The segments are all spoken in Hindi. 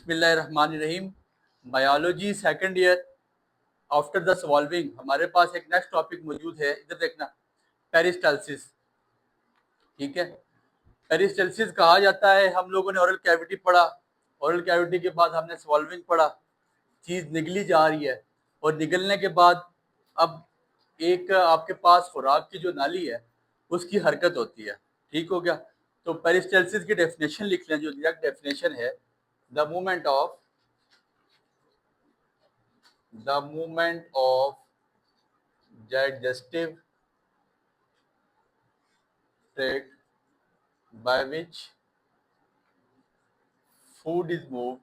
बिस्मिल्लाहिर्रहमानिर्रहीम। Biology second year after the solving हमारे पास एक नेक्स्ट टॉपिक मौजूद है। इधर देखना, पेरिस्टाल्सिस। ठीक है, पेरिस्टाल्सिस कहा जाता है। हम लोगों ने ओरल कैविटी पढ़ा, ओरल कैविटी के बाद हमने सॉल्विंग पढ़ा। चीज निगली जा रही है और निगलने के बाद अब एक आपके पास खुराक की जो नाली है उसकी हरकत होती है। ठीक हो गया। तो पेरिस्टाल्सिस की डेफिनेशन लिख लें। जो एग्जैक्ट डेफिनेशन है, the movement of digestive tract by which food is moved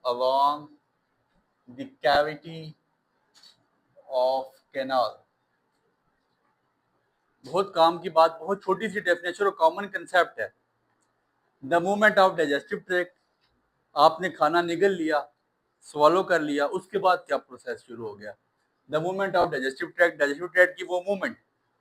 along the cavity of canal। बहुत काम की बात, बहुत छोटी सी डेफिनेशन और कॉमन कंसेप्ट है। The movement of digestive tract, आपने खाना निगल लिया, स्वॉलो कर लिया, उसके बाद क्या प्रोसेस शुरू हो गया। The movement of digestive tract, digestive tract की वो movement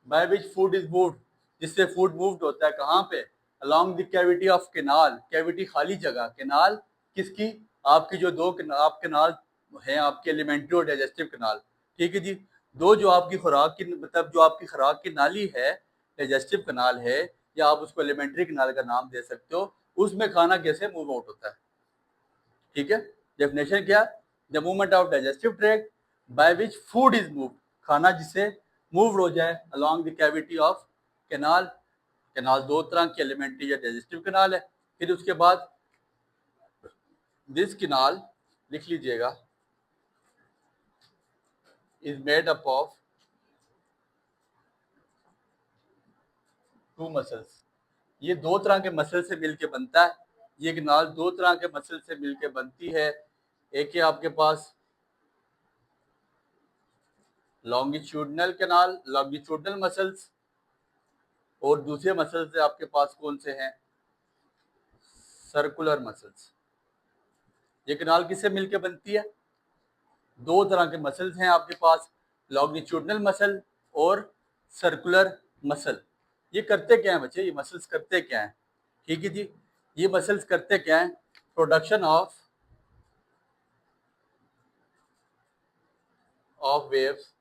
by which food is moved, जिससे फूड मूव्ड होता है कहाँ पे, along the cavity of canal. Cavity खाली जगह, कैनाल किसकी, आपकी जो दो आप कैनाल हैं आपके एलिमेंट्री और डाइजेस्टिव कैनाल। ठीक है जी, दो जो आपकी खुराक की मतलब जो आपकी खुराक की नाली है डाइजेस्टिव कैनाल है, या आप उसको एलिमेंट्री कैनाल का नाम दे सकते हो, उसमें खाना कैसे मूव आउट होता है। ठीक है, डेफिनेशन क्या, the movement of digestive tract by which food is moved, खाना जिससे मूव्ड हो जाए along the cavity of canal. Canal दो तरह की, एलिमेंट्री या डाइजेस्टिव कैनाल है। फिर उसके बाद दिस कैनाल लिख लीजिएगा, is made up of two muscles. ये दो तरह के मसल से मिलके बनता है। ये कैनाल दो तरह के मसल से मिलके बनती है। एक है आपके पास लॉन्गिट्यूडनल कैनाल, लॉन्गिट्यूडनल मसल्स, और दूसरे मसल्स से आपके पास कौन से हैं, सर्कुलर मसल्स। ये कैनाल किससे मिलके बनती है, दो तरह के मसल्स हैं आपके पास, लॉन्गिट्यूडनल मसल और सर्कुलर मसल। ये करते क्या है बच्चे, ये मसल्स करते क्या है। ठीक है जी, ये मसल्स करते क्या है, production of waves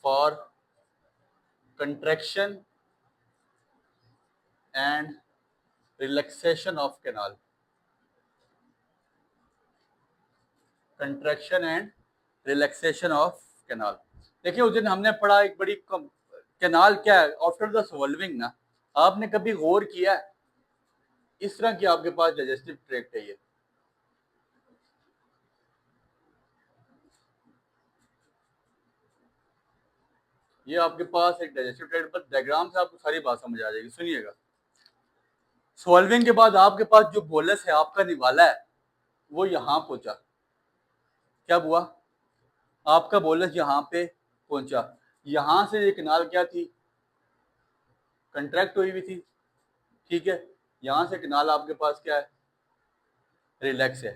for contraction and relaxation of canal. Contraction and relaxation of canal. देखिए उस दिन हमने पढ़ा एक बड़ी कैनाल क्या है आफ्टर द सॉल्विंग ना, आपने कभी गौर किया है, इस तरह की आपके पास डाइजेस्टिव ट्रैक्ट है। ये आपके पास एक डाइजेस्टिव ट्रैक्ट, पर डायग्राम से आपको सारी बात समझ आ जाएगी। सुनिएगा, सॉल्विंग के बाद आपके पास जो बोलस है आपका निवाला है वो यहाँ पहुंचा। क्या हुआ, आपका बोलस यहाँ पे पहुंचा। यहाँ से ये कैनाल क्या थी, कंट्रैक्ट हुई हुई थी। ठीक है, यहाँ से कैनाल आपके पास क्या है, रिलैक्स है।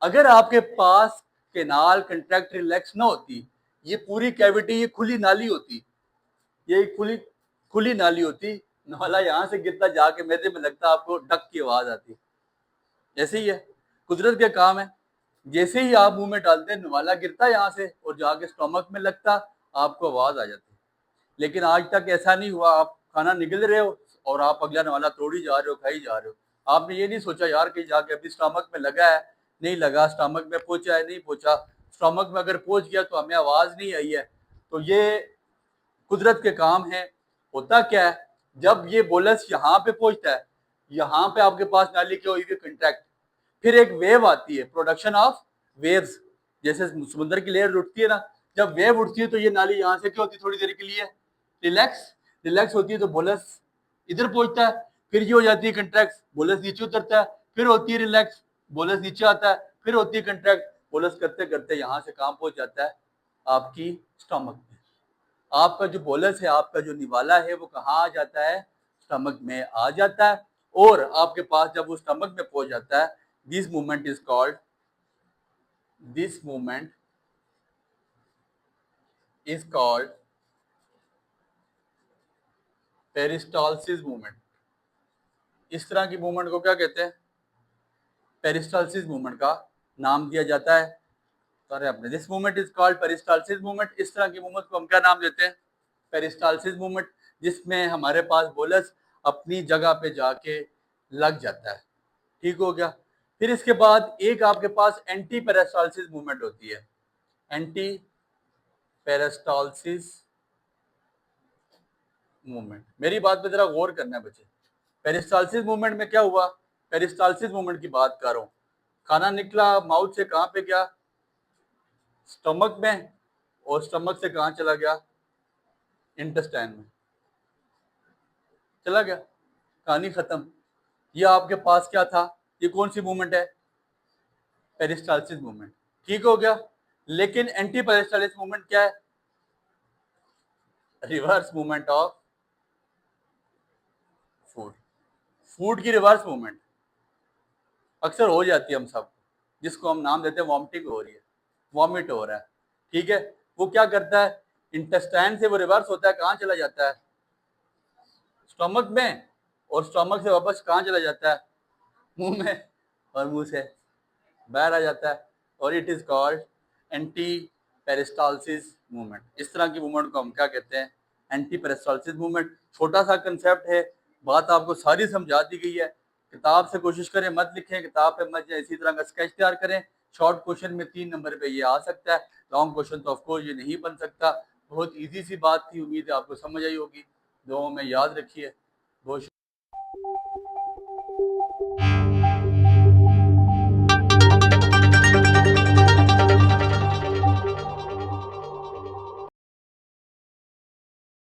अगर आपके पास कैनाल कंट्रैक्ट रिलैक्स ना होती, ये पूरी कैविटी ये खुली नाली होती, ये खुली खुली नाली होती, नाला यहाँ से गिरता जाके मैदे में लगता, आपको डक की आवाज आती। ऐसे ही है, कुदरत के काम है। जैसे ही आप मुंह में डालते हैं नवाला गिरता यहाँ से और जाके स्टोमक में लगता, आपको आवाज आ जाती। लेकिन आज तक ऐसा नहीं हुआ, आप खाना निगल रहे हो और आप अगला नवाला तोड़ी जा रहे हो, खाई जा रहे हो। आपने ये नहीं सोचा यार कहीं जाके अभी स्टमक में लगा है, नहीं लगा, स्टमक में पहुंचा है, नहीं पहुंचा, स्टमक में अगर पहुंच गया तो हमें आवाज नहीं आई है। तो ये कुदरत के काम है। होता क्या है, जब ये बोलस यहाँ पे पहुंचता है, यहाँ पे आपके पास नाली क्या हुई, कंट्रैक्ट, फिर एक वेव आती है, प्रोडक्शन ऑफ वेव्स। जैसे समुद्र की लेयर उठती है ना, जब वेव उठती है तो ये नाली यहाँ से क्या होती है, थोड़ी देर के लिए रिलैक्स, रिलैक्स होती है तो बोलस इधर पहुंचता है, फिर ये हो जाती है कंट्रैक्ट, बोलस नीचे उतरता है, फिर होती है रिलैक्स, बोलस नीचे आता है, फिर होती है कंट्रैक्ट, बोलस करते करते यहाँ से काम पहुंच जाता है आपकी स्टमक में। आपका जो बोलस है, आपका जो निवाला है, वो कहाँ आ जाता है, स्टमक में आ जाता है। और आपके पास जब वो स्टमक में पहुंच जाता है, this movement is called, this movement is called peristalsis movement. इस तरह की मूवमेंट को क्या कहते हैं? पेरिस्टालसिस मूवमेंट का नाम दिया जाता है। सॉरी आपने, this movement is called peristalsis movement. इस तरह की मूवमेंट को हम क्या नाम देते हैं? पेरिस्टालसिस मूवमेंट, जिसमें हमारे पास बोलस अपनी जगह पे जाके लग जाता है। ठीक हो गया। फिर इसके बाद एक आपके पास एंटी पेरिस्टालसिस मूवमेंट होती है। एंटी पेरिस्टालसिस मूवमेंट, मेरी बात पे जरा गौर करना है बच्चे। पेरिस्टालसिस मूवमेंट में क्या हुआ? पेरिस्टालसिस मूवमेंट की बात कर रहा हूँ। खाना निकला माउथ से, कहाँ पे गया? स्टमक में, और स्टमक से कहाँ चला गया? इंटेस्टाइन में चला गया। कहानी खत्म। ये आपके पास क्या था? ये कौन सी मूवमेंट है? Peristalsis movement. ठीक हो गया। लेकिन एंटी पेरिस्टालसिस मूवमेंट क्या है? Reverse movement of food. Food की रिवर्स मूवमेंट अक्सर हो जाती है हम सब, जिसको हम नाम देते हैं वॉमिटिंग हो रही है, वॉमिट हो रहा है। ठीक है। वो क्या करता है? इंटेस्टाइन से वो रिवर्स होता है, कहाँ चला जाता है? स्टमक में, और स्टमक से वापस कहाँ चला जाता है? मुंह में, और मुंह से बाहर आ जाता है। और it is called anti peristalsis movement. इस तरह की मूवमेंट को हम क्या कहते हैं? Anti peristalsis movement. छोटा सा कंसेप्ट है, बात आपको सारी समझा दी गई है। किताब से कोशिश करें मत लिखें, किताब पे मत जाए, इसी तरह का स्केच तैयार करें। शॉर्ट क्वेश्चन में 3 नंबर पे ये आ सकता है, लॉन्ग क्वेश्चन तो ऑफकोर्स ये नहीं बन सकता। बहुत ईजी सी बात थी, उम्मीद है आपको समझ आई होगी। दुआओं में याद रखिए। बहुत